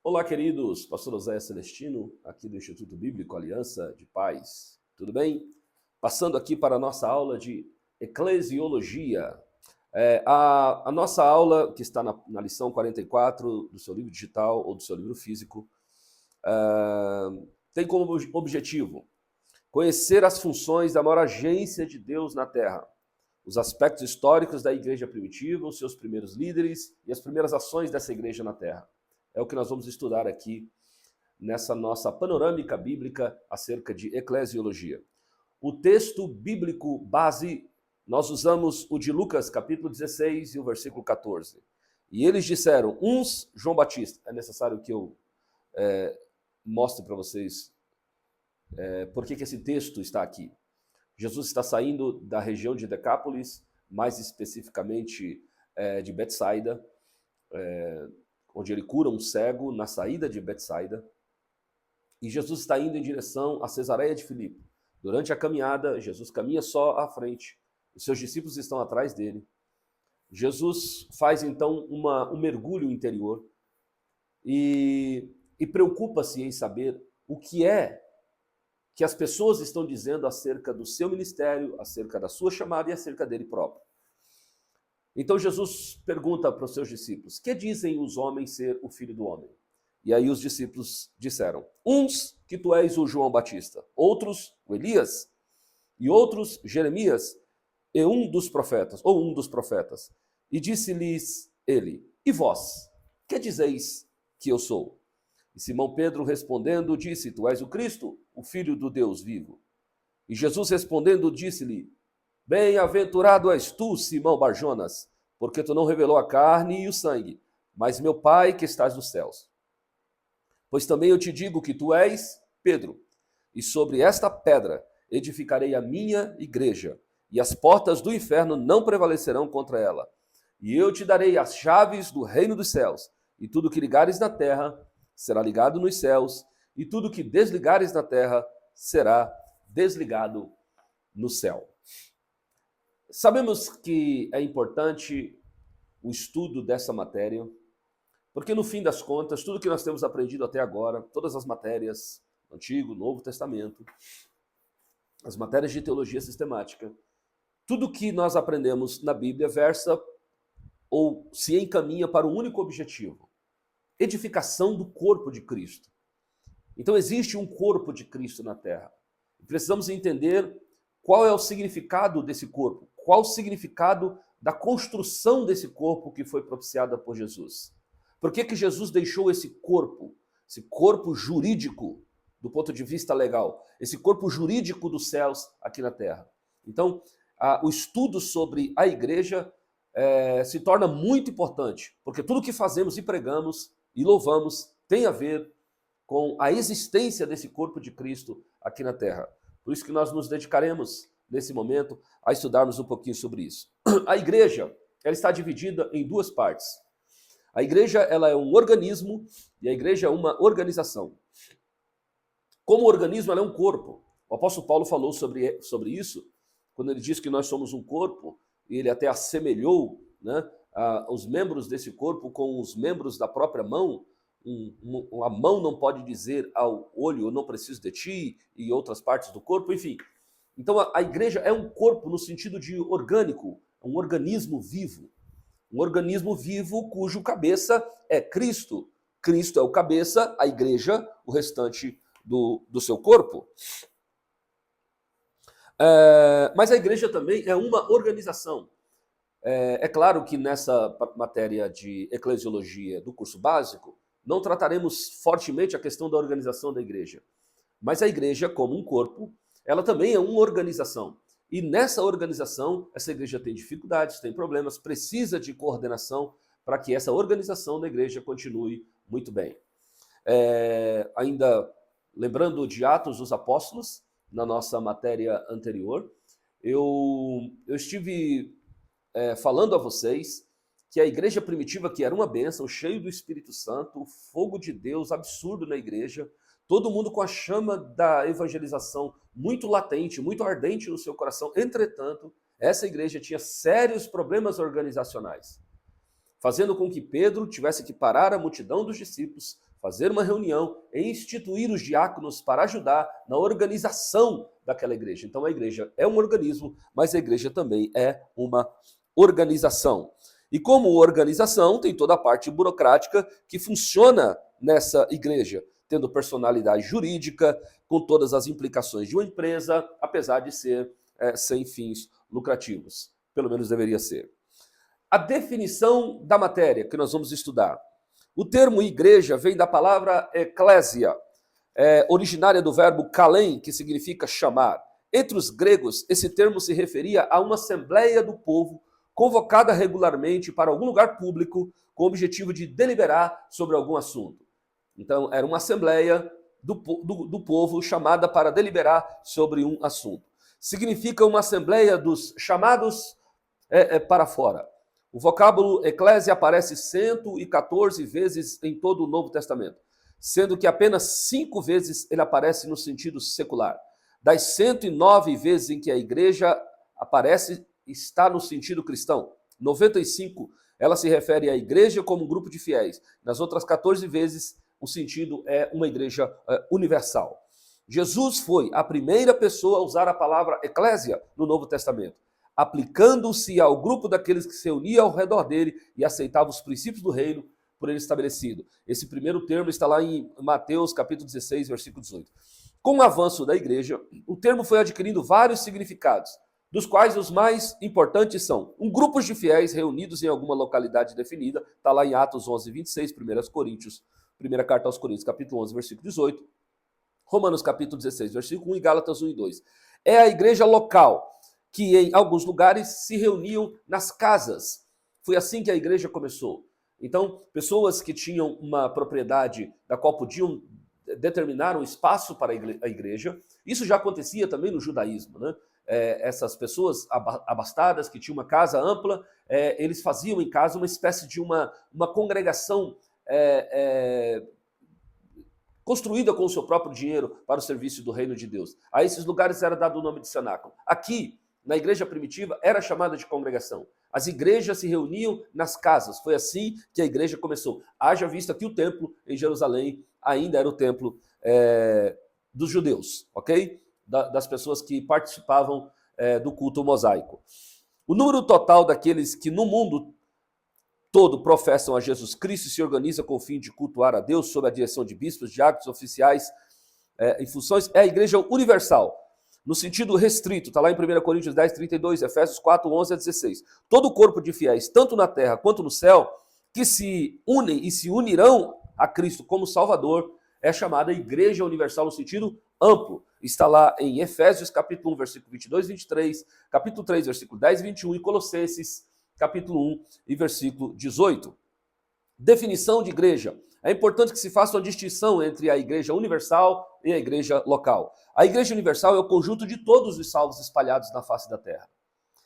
Olá, queridos. Pastor José Celestino, aqui do Instituto Bíblico Aliança de Paz. Tudo bem? Passando aqui para a nossa aula de Eclesiologia. A nossa aula, que está na lição 44 do seu livro digital ou do seu livro físico, tem como objetivo conhecer as funções da maior agência de Deus na Terra, os aspectos históricos da igreja primitiva, os seus primeiros líderes e as primeiras ações dessa igreja na Terra. É o que nós vamos estudar aqui nessa nossa panorâmica bíblica acerca de eclesiologia. O texto bíblico base, nós usamos o de Lucas, capítulo 16 e o versículo 14. E eles disseram, uns, João Batista. É necessário que eu mostre para vocês por que esse texto está aqui. Jesus está saindo da região de Decápolis, mais especificamente de Betsaida, onde ele cura um cego na saída de Betsaida. E Jesus está indo em direção a Cesareia de Filipe. Durante a caminhada, Jesus caminha só à frente. Os seus discípulos estão atrás dele. Jesus faz então um mergulho interior e preocupa-se em saber o que é que as pessoas estão dizendo acerca do seu ministério, acerca da sua chamada e acerca dele próprio. Então Jesus pergunta para os seus discípulos, que dizem os homens ser o Filho do Homem? E aí os discípulos disseram, uns que tu és o João Batista, outros o Elias, e outros Jeremias, e um dos profetas. E disse-lhes ele, e vós, que dizeis que eu sou? E Simão Pedro respondendo disse, tu és o Cristo, o Filho do Deus vivo. E Jesus respondendo disse-lhe, bem-aventurado és tu, Simão Barjonas, porque tu não revelou a carne e o sangue, mas meu Pai que estás nos céus. Pois também eu te digo que tu és Pedro, e sobre esta pedra edificarei a minha igreja, e as portas do inferno não prevalecerão contra ela. E eu te darei as chaves do reino dos céus, e tudo que ligares na terra será ligado nos céus, e tudo que desligares na terra será desligado no céu. Sabemos que é importante o estudo dessa matéria, porque no fim das contas, tudo que nós temos aprendido até agora, todas as matérias, Antigo, Novo Testamento, as matérias de teologia sistemática, tudo que nós aprendemos na Bíblia versa ou se encaminha para um único objetivo, edificação do corpo de Cristo. Então existe um corpo de Cristo na Terra. Precisamos entender qual é o significado desse corpo, qual o significado da construção desse corpo que foi propiciada por Jesus. Por que Jesus deixou esse corpo jurídico do ponto de vista legal, esse corpo jurídico dos céus aqui na Terra? Então, o estudo sobre a igreja se torna muito importante, porque tudo que fazemos e pregamos e louvamos tem a ver com a existência desse corpo de Cristo aqui na Terra. Por isso que nós nos dedicaremos, nesse momento, a estudarmos um pouquinho sobre isso. A igreja, ela está dividida em duas partes. A igreja, ela é um organismo e a igreja é uma organização. Como organismo, ela é um corpo. O apóstolo Paulo falou sobre isso, quando ele diz que nós somos um corpo, e ele até assemelhou, né, os membros desse corpo com os membros da própria mão. A mão não pode dizer ao olho, eu não preciso de ti, e outras partes do corpo, enfim. Então a igreja é um corpo no sentido de orgânico, um organismo vivo. Um organismo vivo cujo cabeça é Cristo. Cristo é o cabeça, a igreja, o restante do seu corpo. Mas a igreja também é uma organização. É claro que nessa matéria de eclesiologia do curso básico, não trataremos fortemente a questão da organização da igreja. Mas a igreja, como um corpo, ela também é uma organização. E nessa organização, essa igreja tem dificuldades, tem problemas, precisa de coordenação para que essa organização da igreja continue muito bem. Ainda lembrando de Atos dos Apóstolos, na nossa matéria anterior, eu estive falando a vocês que a igreja primitiva, que era uma bênção, cheio do Espírito Santo, o fogo de Deus absurdo na igreja, todo mundo com a chama da evangelização muito latente, muito ardente no seu coração. Entretanto, essa igreja tinha sérios problemas organizacionais, fazendo com que Pedro tivesse que parar a multidão dos discípulos, fazer uma reunião e instituir os diáconos para ajudar na organização daquela igreja. Então a igreja é um organismo, mas a igreja também é uma organização. E como organização, tem toda a parte burocrática que funciona nessa igreja, tendo personalidade jurídica, com todas as implicações de uma empresa, apesar de ser sem fins lucrativos. Pelo menos deveria ser. A definição da matéria que nós vamos estudar. O termo igreja vem da palavra eclésia, originária do verbo kalein, que significa chamar. Entre os gregos, esse termo se referia a uma assembleia do povo convocada regularmente para algum lugar público com o objetivo de deliberar sobre algum assunto. Então, era uma assembleia do povo chamada para deliberar sobre um assunto. Significa uma assembleia dos chamados para fora. O vocábulo eclésia aparece 114 vezes em todo o Novo Testamento, sendo que apenas 5 vezes ele aparece no sentido secular. Das 109 vezes em que a igreja aparece, está no sentido cristão. 95, ela se refere à igreja como um grupo de fiéis. Nas outras 14 vezes, o sentido é uma igreja universal. Jesus foi a primeira pessoa a usar a palavra eclésia no Novo Testamento, aplicando-se ao grupo daqueles que se reuniam ao redor dele e aceitavam os princípios do reino por ele estabelecido. Esse primeiro termo está lá em Mateus capítulo 16, versículo 18. Com o avanço da igreja, o termo foi adquirindo vários significados, dos quais os mais importantes são um grupo de fiéis reunidos em alguma localidade definida, está lá em Atos 11, 26, 1 Coríntios, primeira carta aos Coríntios, capítulo 11, versículo 18, Romanos capítulo 16, versículo 1 e Gálatas 1 e 2. É a igreja local, que em alguns lugares se reuniam nas casas. Foi assim que a igreja começou. Então, pessoas que tinham uma propriedade da qual podiam determinar um espaço para a igreja, isso já acontecia também no judaísmo, né? Essas pessoas abastadas que tinham uma casa ampla, eles faziam em casa uma espécie de uma congregação construída com o seu próprio dinheiro para o serviço do reino de Deus. A esses lugares era dado o nome de cenáculo. Aqui, na igreja primitiva, era chamada de congregação. As igrejas se reuniam nas casas. Foi assim que a igreja começou. Haja vista que o templo em Jerusalém ainda era o templo dos judeus, ok? Das pessoas que participavam do culto mosaico. O número total daqueles que no mundo todo professam a Jesus Cristo e se organiza com o fim de cultuar a Deus sob a direção de bispos, diáconos, oficiais em funções é a igreja universal. No sentido restrito, está lá em 1 Coríntios 10, 32, Efésios 4, 11 a 16. Todo o corpo de fiéis, tanto na terra quanto no céu, que se unem e se unirão a Cristo como Salvador, é chamada Igreja Universal no sentido amplo. Está lá em Efésios, capítulo 1, versículo 22 e 23, capítulo 3, versículo 10 e 21, e Colossenses, capítulo 1 e versículo 18. Definição de igreja. É importante que se faça uma distinção entre a igreja universal e a igreja local. A igreja universal é o conjunto de todos os salvos espalhados na face da terra.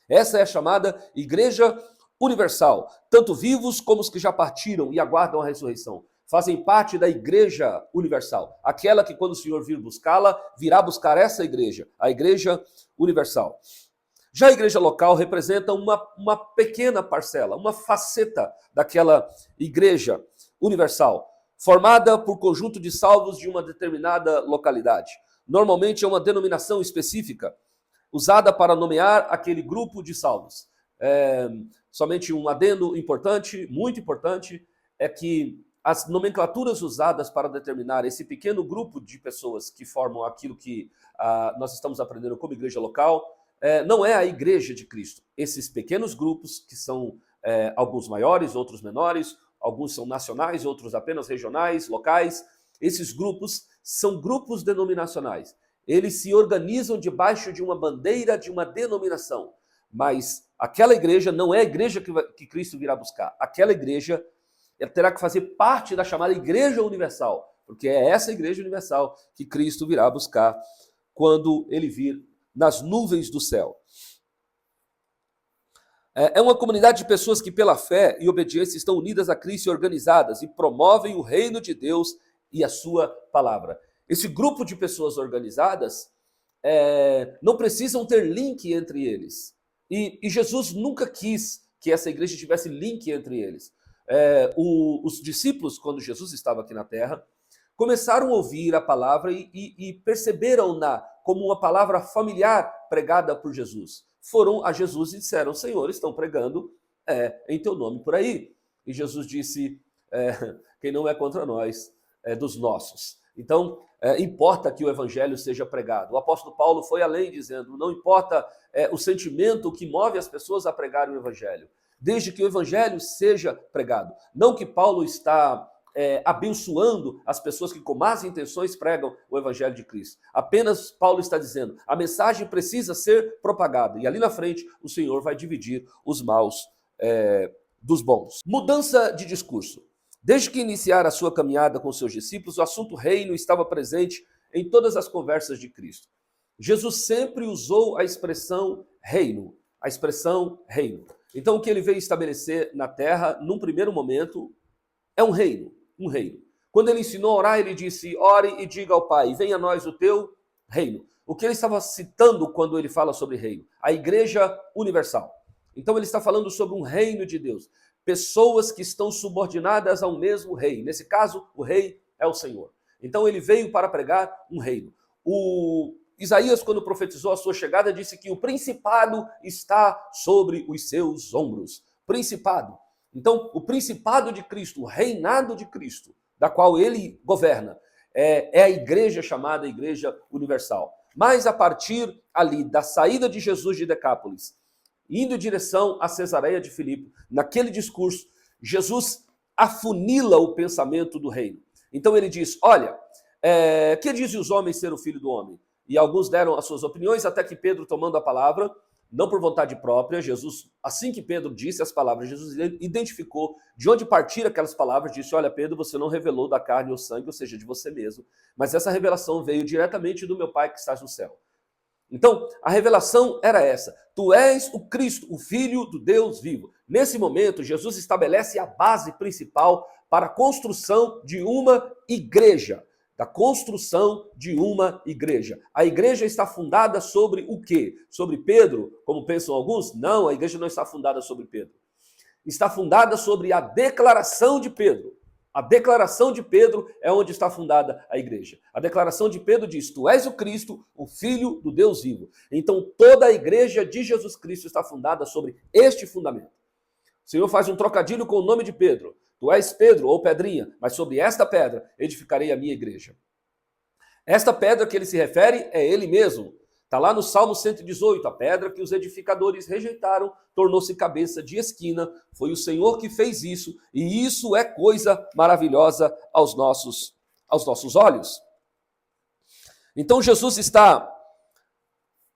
Essa é a chamada igreja universal. Tanto vivos como os que já partiram e aguardam a ressurreição fazem parte da igreja universal. Aquela que quando o Senhor vir buscá-la, virá buscar essa igreja, a igreja universal. Já a igreja local representa uma pequena parcela, uma faceta daquela igreja universal, formada por conjunto de salvos de uma determinada localidade. Normalmente é uma denominação específica, usada para nomear aquele grupo de salvos. Somente um adendo importante, muito importante, é que as nomenclaturas usadas para determinar esse pequeno grupo de pessoas que formam aquilo que nós estamos aprendendo como igreja local, não é a igreja de Cristo. Esses pequenos grupos, que são alguns maiores, outros menores, alguns são nacionais, outros apenas regionais, locais, esses grupos são grupos denominacionais. Eles se organizam debaixo de uma bandeira de uma denominação. Mas aquela igreja não é a igreja que Cristo virá buscar. Aquela igreja terá que fazer parte da chamada Igreja Universal, porque é essa Igreja Universal que Cristo virá buscar quando ele vir nas nuvens do céu. É uma comunidade de pessoas que pela fé e obediência estão unidas a Cristo e organizadas e promovem o reino de Deus e a sua palavra. Esse grupo de pessoas organizadas não precisam ter link entre eles. E Jesus nunca quis que essa igreja tivesse link entre eles. os discípulos, quando Jesus estava aqui na terra, começaram a ouvir a palavra e perceberam-na como uma palavra familiar pregada por Jesus. Foram a Jesus e disseram: Senhor, estão pregando em teu nome por aí. E Jesus disse: quem não é contra nós é dos nossos. Então, importa que o evangelho seja pregado. O apóstolo Paulo foi além, dizendo: não importa o sentimento que move as pessoas a pregar o evangelho, desde que o evangelho seja pregado. Não que Paulo está abençoando as pessoas que com más intenções pregam o evangelho de Cristo. Apenas Paulo está dizendo: a mensagem precisa ser propagada. E ali na frente o Senhor vai dividir os maus dos bons. Mudança de discurso. Desde que iniciara a sua caminhada com seus discípulos, o assunto reino estava presente em todas as conversas de Cristo. Jesus sempre usou a expressão reino. A expressão reino. Então o que ele veio estabelecer na terra, num primeiro momento, é um reino. Um reino. Quando ele ensinou a orar, ele disse: ore e diga ao Pai, venha a nós o teu reino. O que ele estava citando quando ele fala sobre reino? A igreja universal. Então ele está falando sobre um reino de Deus. Pessoas que estão subordinadas ao mesmo rei. Nesse caso, o rei é o Senhor. Então ele veio para pregar um reino. Isaías, quando profetizou a sua chegada, disse que o principado está sobre os seus ombros. Principado. Então, o principado de Cristo, o reinado de Cristo, da qual ele governa, é a igreja chamada Igreja Universal. Mas a partir ali da saída de Jesus de Decápolis, indo em direção a Cesareia de Filipe, naquele discurso, Jesus afunila o pensamento do reino. Então ele diz: olha, que dizem os homens ser o filho do homem? E alguns deram as suas opiniões, até que Pedro, tomando a palavra, não por vontade própria, Jesus, assim que Pedro disse as palavras, Jesus identificou de onde partiram aquelas palavras, disse: olha, Pedro, você não revelou da carne ou sangue, ou seja, de você mesmo, mas essa revelação veio diretamente do meu Pai que está no céu. Então, a revelação era essa: tu és o Cristo, o Filho do Deus vivo. Nesse momento, Jesus estabelece a base principal para a construção de uma igreja. Da construção de uma igreja. A igreja está fundada sobre o quê? Sobre Pedro, como pensam alguns? Não, a igreja não está fundada sobre Pedro. Está fundada sobre a declaração de Pedro. A declaração de Pedro é onde está fundada a igreja. A declaração de Pedro diz: tu és o Cristo, o Filho do Deus vivo. Então toda a igreja de Jesus Cristo está fundada sobre este fundamento. O Senhor faz um trocadilho com o nome de Pedro. Tu és Pedro, ou Pedrinha, mas sobre esta pedra edificarei a minha igreja. Esta pedra que ele se refere é ele mesmo. Está lá no Salmo 118, a pedra que os edificadores rejeitaram tornou-se cabeça de esquina. Foi o Senhor que fez isso, e isso é coisa maravilhosa aos nossos olhos. Então Jesus está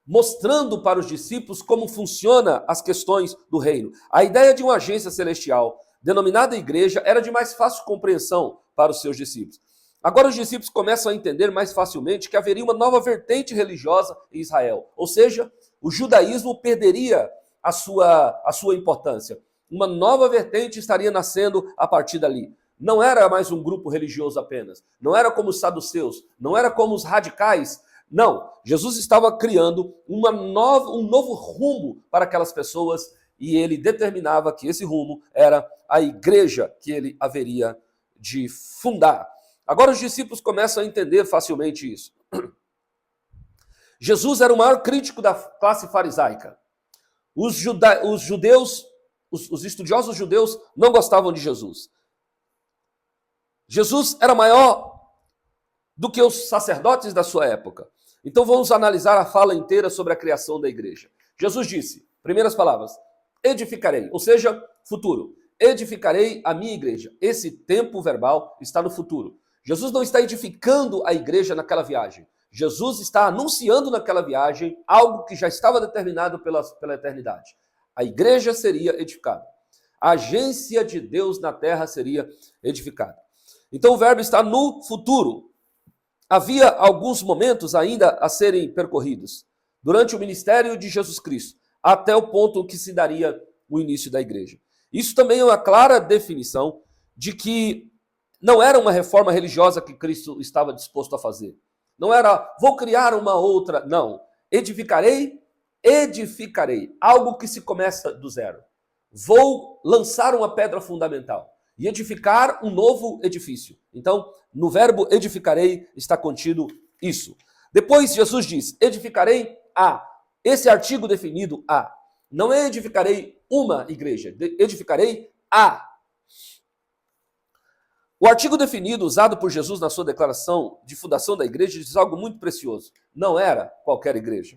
mostrando para os discípulos como funciona as questões do reino. A ideia de uma agência celestial denominada igreja, era de mais fácil compreensão para os seus discípulos. Agora os discípulos começam a entender mais facilmente que haveria uma nova vertente religiosa em Israel. Ou seja, o judaísmo perderia a sua importância. Uma nova vertente estaria nascendo a partir dali. Não era mais um grupo religioso apenas. Não era como os saduceus. Não era como os radicais. Não. Jesus estava criando um novo rumo para aquelas pessoas. E ele determinava que esse rumo era a igreja que ele haveria de fundar. Agora os discípulos começam a entender facilmente isso. Jesus era o maior crítico da classe farisaica. Os estudiosos judeus não gostavam de Jesus. Jesus era maior do que os sacerdotes da sua época. Então vamos analisar a fala inteira sobre a criação da igreja. Jesus disse, primeiras palavras: edificarei, ou seja, futuro. Edificarei a minha igreja. Esse tempo verbal está no futuro. Jesus não está edificando a igreja naquela viagem. Jesus está anunciando naquela viagem algo que já estava determinado pela eternidade. A igreja seria edificada. A agência de Deus na terra seria edificada. Então o verbo está no futuro. Havia alguns momentos ainda a serem percorridos durante o ministério de Jesus Cristo, até o ponto que se daria o início da igreja. Isso também é uma clara definição de que não era uma reforma religiosa que Cristo estava disposto a fazer. Não era, vou criar uma outra. Não. Edificarei. Algo que se começa do zero. Vou lançar uma pedra fundamental. e edificar um novo edifício. Então, no verbo edificarei está contido isso. Depois Jesus diz, edificarei a. Esse artigo definido a. Não é edificarei uma igreja, edificarei a. O artigo definido usado por Jesus na sua declaração de fundação da igreja diz algo muito precioso. Não era qualquer igreja.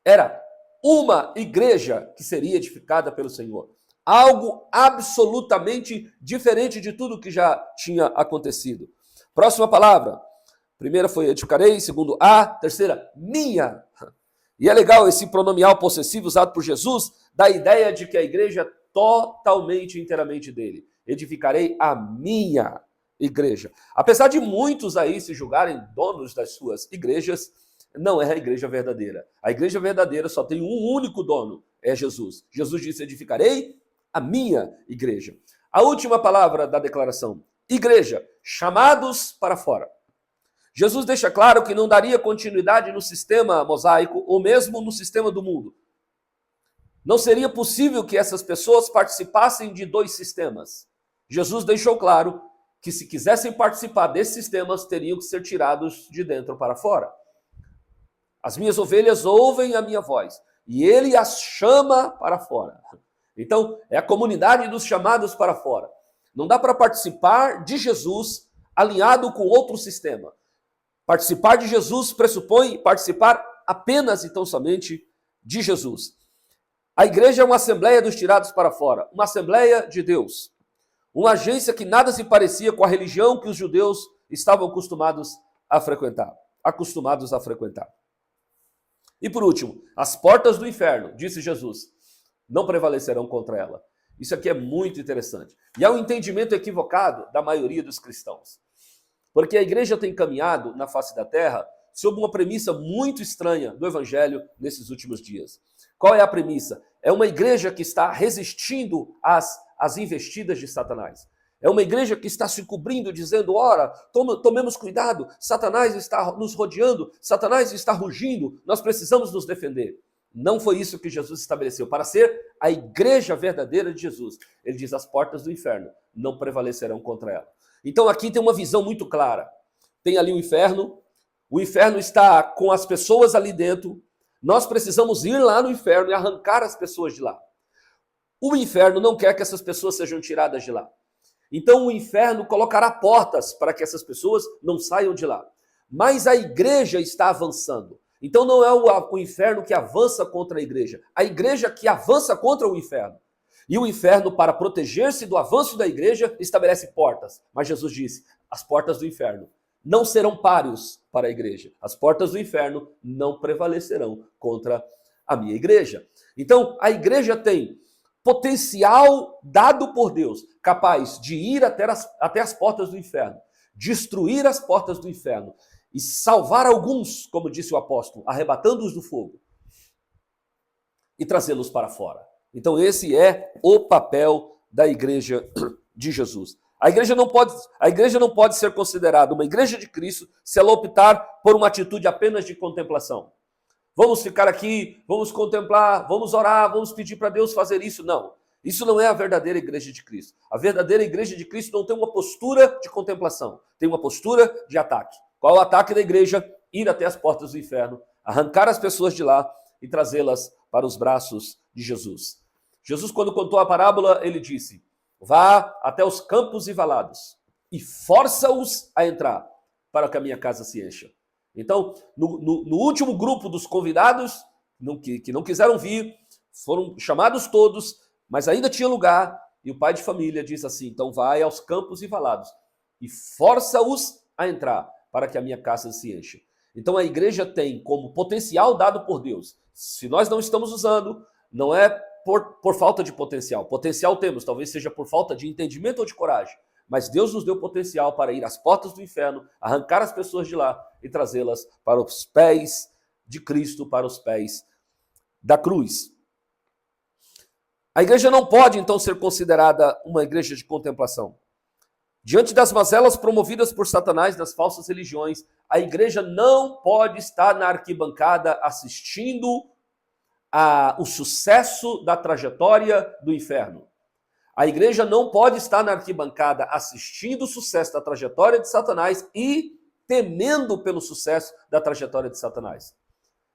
Era uma igreja que seria edificada pelo Senhor. Algo absolutamente diferente de tudo que já tinha acontecido. Próxima palavra. Primeira foi edificarei, segundo a, terceira, minha. E é legal esse pronomial possessivo usado por Jesus, dá a ideia de que a igreja é totalmente, inteiramente dele. Edificarei a minha igreja. Apesar de muitos aí se julgarem donos das suas igrejas, não é a igreja verdadeira. A igreja verdadeira só tem um único dono, é Jesus. Jesus disse, edificarei a minha igreja. A última palavra da declaração, igreja, chamados para fora. Jesus deixa claro que não daria continuidade no sistema mosaico ou mesmo no sistema do mundo. Não seria possível que essas pessoas participassem de dois sistemas. Jesus deixou claro que se quisessem participar desses sistemas, teriam que ser tirados de dentro para fora. As minhas ovelhas ouvem a minha voz e ele as chama para fora. Então, é a comunidade dos chamados para fora. Não dá para participar de Jesus alinhado com outro sistema. Participar de Jesus pressupõe participar apenas e tão somente de Jesus. A igreja é uma assembleia dos tirados para fora, uma assembleia de Deus. Uma agência que nada se parecia com a religião que os judeus estavam acostumados a frequentar. E por último, as portas do inferno, disse Jesus, não prevalecerão contra ela. Isso aqui é muito interessante. E é um entendimento equivocado da maioria dos cristãos. Porque a igreja tem caminhado na face da terra sob uma premissa muito estranha do evangelho nesses últimos dias. Qual é a premissa? É uma igreja que está resistindo às investidas de Satanás. É uma igreja que está se cobrindo, dizendo, ora, tomemos cuidado, Satanás está nos rodeando, Satanás está rugindo, nós precisamos nos defender. Não foi isso que Jesus estabeleceu. Para ser a igreja verdadeira de Jesus, ele diz, as portas do inferno não prevalecerão contra ela. Então aqui tem uma visão muito clara. Tem ali o inferno está com as pessoas ali dentro, nós precisamos ir lá no inferno e arrancar as pessoas de lá. O inferno não quer que essas pessoas sejam tiradas de lá. Então o inferno colocará portas para que essas pessoas não saiam de lá. Mas a igreja está avançando. Então não é o inferno que avança contra a igreja que avança contra o inferno. E o inferno, para proteger-se do avanço da igreja, estabelece portas. Mas Jesus disse, as portas do inferno não serão páreos para a igreja. As portas do inferno não prevalecerão contra a minha igreja. Então a igreja tem potencial dado por Deus, capaz de ir até as portas do inferno, destruir as portas do inferno e salvar alguns, como disse o apóstolo, arrebatando-os do fogo e trazê-los para fora. Então esse é o papel da igreja de Jesus. A igreja não pode ser considerada uma igreja de Cristo se ela optar por uma atitude apenas de contemplação. Vamos ficar aqui, vamos contemplar, vamos orar, vamos pedir para Deus fazer isso. Não, isso não é a verdadeira igreja de Cristo. A verdadeira igreja de Cristo não tem uma postura de contemplação, tem uma postura de ataque. Qual é o ataque da igreja? Ir até as portas do inferno, arrancar as pessoas de lá e trazê-las para os braços de Jesus. Jesus, quando contou a parábola, ele disse, vá até os campos e valados e força-os a entrar para que a minha casa se encha. Então, no último grupo dos convidados, que não quiseram vir, foram chamados todos, mas ainda tinha lugar, e o pai de família diz assim, então vai aos campos e valados e força-os a entrar para que a minha casa se encha. Então a igreja tem como potencial dado por Deus. Se nós não estamos usando, não é por falta de potencial. Potencial temos, talvez seja por falta de entendimento ou de coragem. Mas Deus nos deu potencial para ir às portas do inferno, arrancar as pessoas de lá e trazê-las para os pés de Cristo, para os pés da cruz. A igreja não pode, então, ser considerada uma igreja de contemplação. Diante das mazelas promovidas por Satanás nas falsas religiões, a igreja não pode estar na arquibancada assistindo o sucesso da trajetória do inferno. A igreja não pode estar na arquibancada assistindo o sucesso da trajetória de Satanás e temendo pelo sucesso da trajetória de Satanás.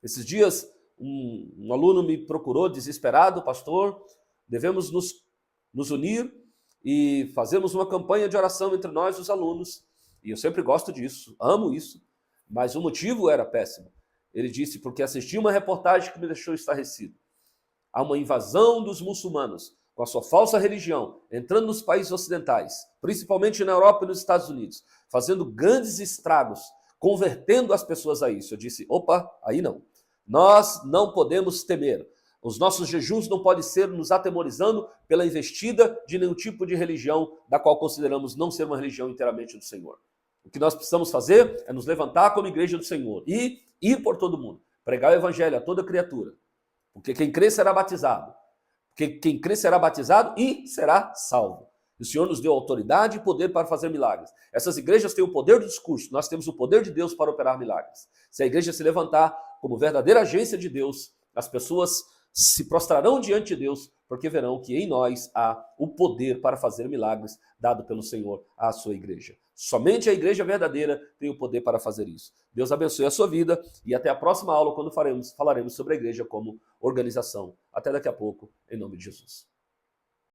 Esses dias, um aluno me procurou desesperado: pastor, devemos nos unir e fazermos uma campanha de oração entre nós, os alunos. E eu sempre gosto disso, amo isso, mas o motivo era péssimo. Ele disse: porque assisti uma reportagem que me deixou estarrecido. Há uma invasão dos muçulmanos, com a sua falsa religião, entrando nos países ocidentais, principalmente na Europa e nos Estados Unidos, fazendo grandes estragos, convertendo as pessoas a isso. Eu disse: opa, aí não. Nós não podemos temer. Os nossos jejuns não podem ser nos atemorizando pela investida de nenhum tipo de religião, da qual consideramos não ser uma religião inteiramente do Senhor. O que nós precisamos fazer é nos levantar como igreja do Senhor e ir por todo mundo, pregar o evangelho a toda criatura. Porque quem crê será batizado. Porque quem crê será batizado e será salvo. O Senhor nos deu autoridade e poder para fazer milagres. Essas igrejas têm o poder do discurso, nós temos o poder de Deus para operar milagres. Se a igreja se levantar como verdadeira agência de Deus, as pessoas se prostrarão diante de Deus, porque verão que em nós há o poder para fazer milagres dado pelo Senhor à sua igreja. Somente a igreja verdadeira tem o poder para fazer isso. Deus abençoe a sua vida e até a próxima aula, quando falaremos sobre a igreja como organização. Até daqui a pouco, em nome de Jesus.